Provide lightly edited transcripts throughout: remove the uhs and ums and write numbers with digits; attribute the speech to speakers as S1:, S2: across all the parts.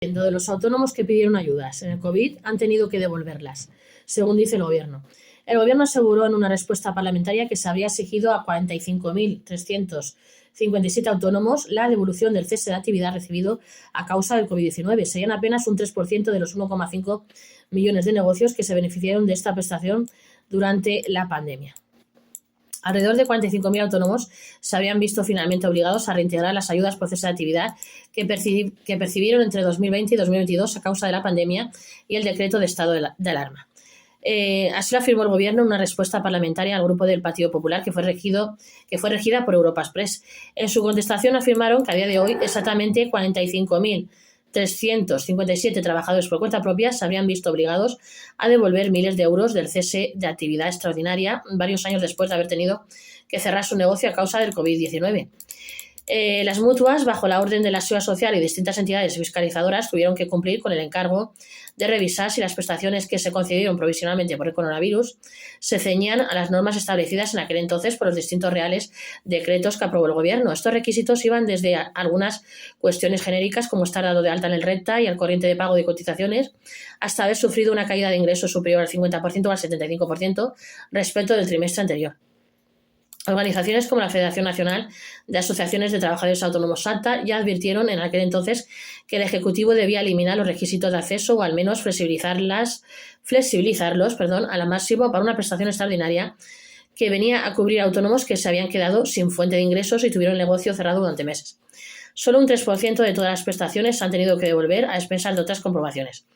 S1: de los autónomos que pidieron ayudas en el COVID han tenido que devolverlas, según dice el Gobierno. El Gobierno aseguró en una respuesta parlamentaria que se habría exigido a 45.357 autónomos la devolución del cese de actividad recibido a causa del COVID-19. Serían apenas un 3% de los 1,5 millones de negocios que se beneficiaron de esta prestación durante la pandemia. Alrededor de 45.000 autónomos se habrían visto finalmente obligados a reintegrar las ayudas por cese de actividad que percibieron entre 2020 y 2022 a causa de la pandemia y el decreto de estado de alarma. Así lo afirmó el Gobierno en una respuesta parlamentaria al grupo del Partido Popular que fue regida por Europa Express. En su contestación afirmaron que a día de hoy exactamente 45.357 trabajadores por cuenta propia se habrían visto obligados a devolver miles de euros del cese de actividad extraordinaria varios años después de haber tenido que cerrar su negocio a causa del COVID-19. Las mutuas, bajo la orden de la Seguridad Social y distintas entidades fiscalizadoras, tuvieron que cumplir con el encargo de revisar si las prestaciones que se concedieron provisionalmente por el coronavirus se ceñían a las normas establecidas en aquel entonces por los distintos reales decretos que aprobó el Gobierno. Estos requisitos iban desde algunas cuestiones genéricas, como estar dado de alta en el RETA y al corriente de pago de cotizaciones, hasta haber sufrido una caída de ingresos superior al 50% o al 75% respecto del trimestre anterior. Organizaciones como la Federación Nacional de Asociaciones de Trabajadores Autónomos SATA ya advirtieron en aquel entonces que el Ejecutivo debía eliminar los requisitos de acceso o al menos flexibilizarlos a la máxima para una prestación extraordinaria que venía a cubrir a autónomos que se habían quedado sin fuente de ingresos y tuvieron el negocio cerrado durante meses. Solo un 3% de todas las prestaciones se han tenido que devolver a expensas de otras comprobaciones.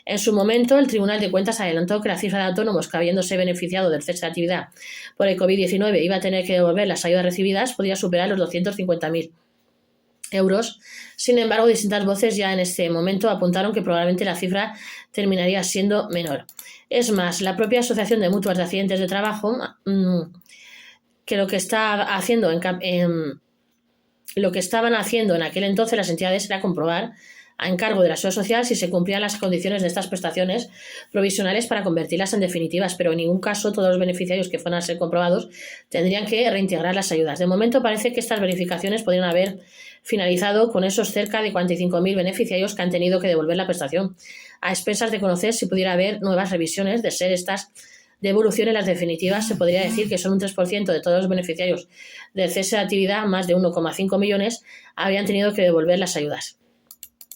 S1: En su momento, el Tribunal de Cuentas adelantó que la cifra de autónomos que, habiéndose beneficiado del cese de actividad por el COVID-19, iba a tener que devolver las ayudas recibidas, podía superar los 250.000 euros. Sin embargo, distintas voces ya en este momento apuntaron que probablemente la cifra terminaría siendo menor. Es más, la propia Asociación de Mutuas de Accidentes de Trabajo, que lo que estaban haciendo en aquel entonces las entidades era comprobar a encargo de la Seguridad Social si se cumplían las condiciones de estas prestaciones provisionales para convertirlas en definitivas, pero en ningún caso todos los beneficiarios que fueran a ser comprobados tendrían que reintegrar las ayudas. De momento parece que estas verificaciones podrían haber finalizado con esos cerca de 45.000 beneficiarios que han tenido que devolver la prestación, a expensas de conocer si pudiera haber nuevas revisiones. De ser estas devoluciones las definitivas, se podría decir que son un 3% de todos los beneficiarios del cese de actividad, más de 1,5 millones, habrían tenido que devolver las ayudas.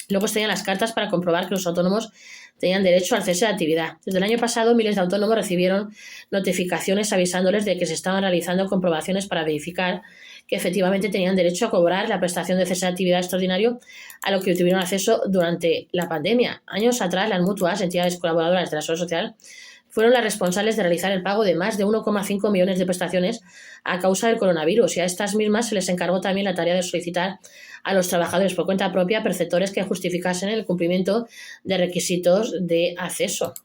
S1: Luego estarían las cartas para comprobar que los autónomos tenían derecho al cese de actividad. Desde el año pasado, miles de autónomos recibieron notificaciones avisándoles de que se estaban realizando comprobaciones para verificar que efectivamente tenían derecho a cobrar la prestación de cese de actividad extraordinario a lo que tuvieron acceso durante la pandemia. Años atrás, las mutuas, entidades colaboradoras de la Seguridad Social, fueron las responsables de realizar el pago de más de 1,5 millones de prestaciones a causa del coronavirus, y a estas mismas se les encargó también la tarea de solicitar a los trabajadores por cuenta propia perceptores que justificasen el cumplimiento de requisitos de acceso.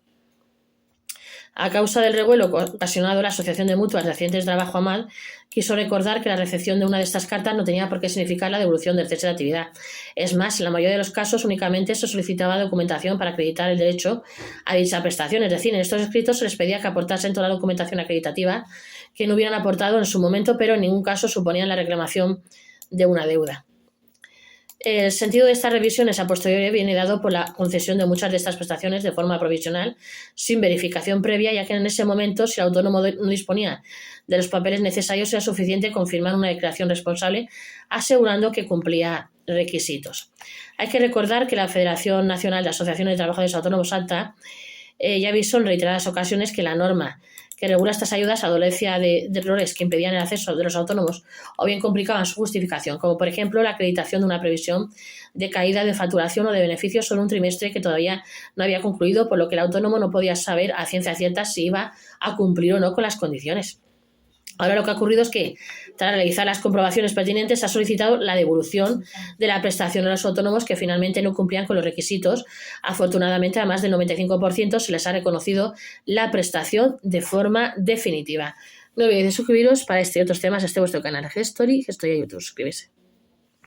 S1: A causa del revuelo ocasionado, la Asociación de Mutuas de Accidentes de Trabajo AMAD quiso recordar que la recepción de una de estas cartas no tenía por qué significar la devolución del cese de actividad. Es más, en la mayoría de los casos únicamente se solicitaba documentación para acreditar el derecho a dicha prestación. Es decir, en estos escritos se les pedía que aportasen toda la documentación acreditativa que no hubieran aportado en su momento, pero en ningún caso suponían la reclamación de una deuda. El sentido de estas revisiones a posteriori viene dado por la concesión de muchas de estas prestaciones de forma provisional, sin verificación previa, ya que en ese momento, si el autónomo no disponía de los papeles necesarios, era suficiente confirmar una declaración responsable asegurando que cumplía requisitos. Hay que recordar que la Federación Nacional de Asociaciones de Trabajadores Autónomos SATA ya avisó en reiteradas ocasiones que la norma que regula estas ayudas adolecía de errores que impedían el acceso de los autónomos o bien complicaban su justificación, como por ejemplo la acreditación de una previsión de caída de facturación o de beneficios sobre un trimestre que todavía no había concluido, por lo que el autónomo no podía saber a ciencia cierta si iba a cumplir o no con las condiciones. Ahora lo que ha ocurrido es que, tras realizar las comprobaciones pertinentes, se ha solicitado la devolución de la prestación a los autónomos que finalmente no cumplían con los requisitos. Afortunadamente, a más del 95% se les ha reconocido la prestación de forma definitiva. No olvidéis de suscribiros para este y otros temas a este vuestro canal Gestory YouTube. Suscribirse.